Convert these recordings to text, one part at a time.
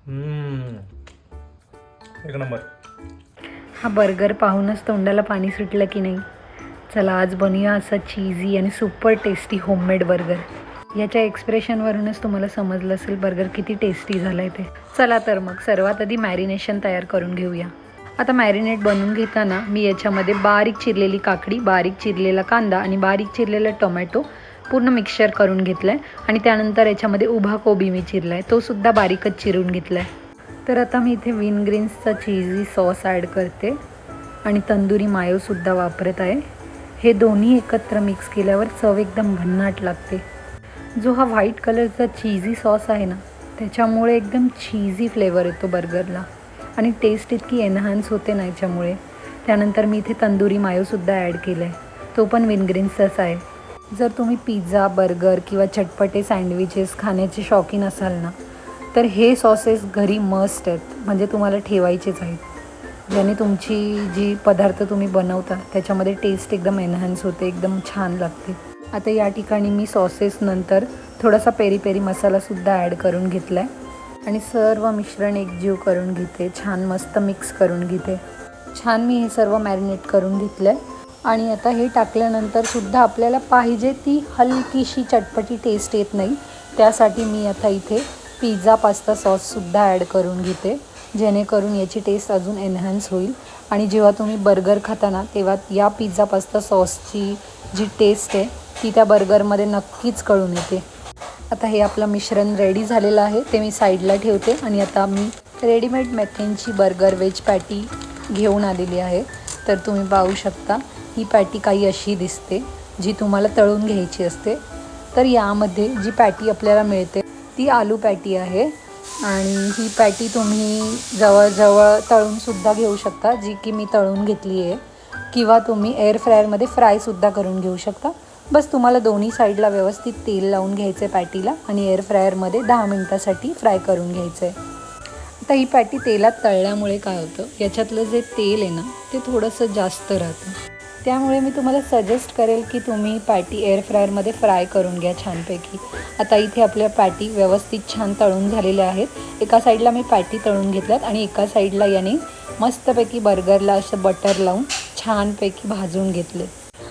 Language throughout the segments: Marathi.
एक नंबर। हा बर्गर पाहूनच तोंडाला पाणी सुटलं की नाही? चला आज बनवूया असा चीजी आणि सुपर टेस्टी होममेड बर्गर। याच्या एक्सप्रेशनवरूनच तुम्हाला समजलं असेल बर्गर किती टेस्टी झाला आहे ते। चला तर मग सर्वात आधी मॅरिनेशन तयार करून घेऊया। आता मॅरिनेट बनवून घेताना मी याच्यामध्ये बारीक चिरलेली काकडी, बारीक चिरलेला कांदा आणि बारीक चिरलेला टोमॅटो पूर्ण मिक्सचर करून घेतलं आहे आणि त्यानंतर याच्यामध्ये उभा कोबी मी चिरला आहे, तो सुद्धा बारीकच चिरून घेतला आहे। तर आता मी इथे विनग्रीन्सचा चीजी सॉस ॲड करते आणि तंदुरी मायोसुद्धा वापरत आहे। हे दोन्ही एकत्र मिक्स केल्यावर चव एकदम भन्नाट लागते। जो हा व्हाईट कलरचा चीजी सॉस आहे ना, त्याच्यामुळे एकदम चीजी फ्लेवर येतो बर्गरला आणि टेस्ट इतकी एनहान्स होते ना याच्यामुळे। त्यानंतर मी इथे तंदुरी मायोसुद्धा ॲड केलं आहे, तो पण विनग्रीन्सचाच आहे। जर तुम्ही पिझ्झा, बर्गर किंवा चटपटे सँडविचेस खाण्याचे शौकीन असाल ना, तर हे सॉसेस घरी मस्ट आहेत, म्हणजे तुम्हाला ठेवायचेच आहेत, ज्याने तुमची जी पदार्थ तुम्ही बनवता त्याच्यामध्ये टेस्ट एकदम एनहान्स होते, एकदम छान लागते। आता या ठिकाणी मी सॉसेस नंतर थोडासा पेरी पेरी मसालासुद्धा ॲड करून घेतला आहे आणि सर्व मिश्रण एकजीव करून घेते, छान मस्त मिक्स करून घेते। छान मी हे सर्व मॅरिनेट करून घेतलं आहे आणि आता हे टाकल्यानंतरसुद्धा आपल्याला पाहिजे ती हलकीशी चटपटी टेस्ट येत नाही, त्यासाठी मी आता इथे पिझ्झा पास्ता सॉससुद्धा ॲड करून घेते, जेणेकरून याची टेस्ट अजून एनहान्स होईल आणि जेव्हा तुम्ही बर्गर खाता ना, तेव्हा या पिझ्झा पास्ता सॉसची जी टेस्ट आहे ती त्या बर्गरमध्ये नक्कीच कळून येते। आता हे आपलं मिश्रण रेडी झालेलं आहे, ते मी साईडला ठेवते आणि आता मी रेडीमेड मॅकेनची बर्गर वेज पॅटी घेऊन आलेली आहे। तर तुम्ही पाहू शकता ही पॅटी काही अशी दिसते, जी तुम्हाला तळून घ्यायची असते। तर यामध्ये जी पॅटी आपल्याला मिळते ती आलू पॅटी आहे आणि ही पॅटी तुम्ही जवळजवळ तळूनसुद्धा घेऊ शकता, जी की मी तळून घेतली आहे, किंवा तुम्ही एअर फ्रायरमध्ये फ्रायसुद्धा करून घेऊ शकता। बस तुम्हाला दोन्ही साईडला व्यवस्थित तेल लावून घ्यायचं आहे पॅटीला आणि एअर फ्रायरमध्ये 10 मिनिटासाठी फ्राय करून घ्यायचं आहे। आता ही पॅटी तेलात तळल्यामुळे काय होतं, याच्यातलं जे तेल आहे ना ते थोडंसं जास्त राहतं, त्यामुळे मी तुम्हाला सजेस्ट करेल की तुम्ही पॅटी एअर फ्रायरमध्ये फ्राय करून घ्या छानपैकी। आता इथे आपल्या पॅटी व्यवस्थित छान तळून झालेल्या आहेत। एका साईडला मी पॅटी तळून घेतल्यात आणि एका साईडला याने मस्तपैकी बर्गरला असं बटर लावून छानपैकी भाजून घेतले।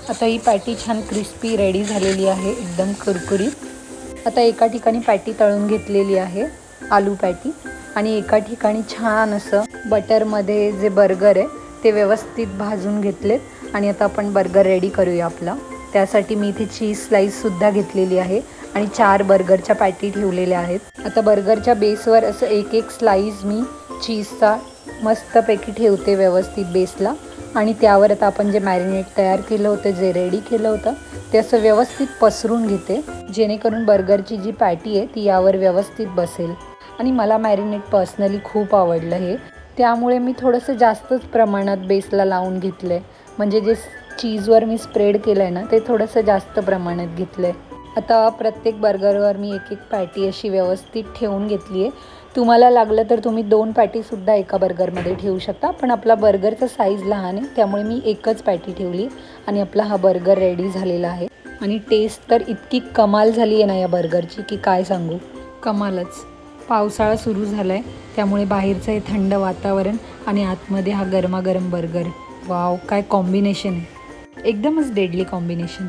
आता ही पॅटी छान क्रिस्पी रेडी झालेली आहे, एकदम कुरकुरीत। आता एका ठिकाणी पॅटी तळून घेतलेली आहे आलू पॅटी आणि एका ठिकाणी छान असं बटरमध्ये जे बर्गर आहे ते व्यवस्थित भाजून घेतलेत आणि आता आपण बर्गर रेडी करूया आपला। त्यासाठी मी इथे चीज स्लाईससुद्धा घेतलेली आहे आणि 4 बर्गरच्या पॅटी ठेवलेल्या आहेत। आता बर्गरच्या बेसवर असं एक एक स्लाईस मी चीजचा मस्तपैकी ठेवते व्यवस्थित बेसला आणि त्यावर आता आपण जे मॅरिनेट तयार केलं होतं, जे रेडी केलं होतं ते असं व्यवस्थित पसरून घेते, जेणेकरून बर्गरची जी पॅटी आहे ती यावर व्यवस्थित बसेल। आणि मला मॅरिनेट पर्सनली खूप आवडलं हे, त्यामुळे मी थोडंसं जास्तच प्रमाणात बेसला लावून घेतलं आहे, म्हणजे जे चीजवर मी स्प्रेड केलं आहे ना ते थोडंसं जास्त प्रमाणात घेतलं आहे। आता प्रत्येक बर्गरवर मी एक एक पॅटी अशी व्यवस्थित ठेवून घेतली आहे। तुम्हाला लागलं तर तुम्ही 2 पॅटीसुद्धा एका बर्गरमध्ये ठेवू शकता, पण आपला बर्गरचा साईज लहान आहे त्यामुळे मी एकच पॅटी ठेवली आणि आपला हा बर्गर रेडी झालेला आहे। आणि टेस्ट तर इतकी कमाल झाली आहे ना या बर्गरची की काय सांगू, कमालच। पावसाळा सुरू झाला आहे त्यामुळे बाहेरचं हे थंड वातावरण आणि आतमध्ये हा गरमागरम बर्गर, वाव काय कॉम्बिनेशन आहे, एकदमच डेडली कॉम्बिनेशन।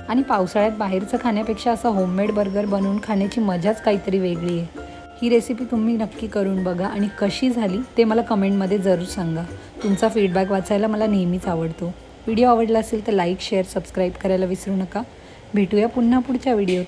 आणि पावसाळ्यात बाहेरचं खाण्यापेक्षा असं होममेड बर्गर बनवून खाण्याची मजाच काहीतरी वेगळी आहे। ही रेसिपी तुम्ही नक्की करून बघा आणि कशी झाली ते मला कमेंटमध्ये जरूर सांगा। तुमचा फीडबॅक वाचायला मला नेहमीच आवडतो। व्हिडिओ आवडला असेल तर लाईक, शेअर, सबस्क्राईब करायला विसरू नका। भेटूया पुन्हा पुढच्या व्हिडिओत।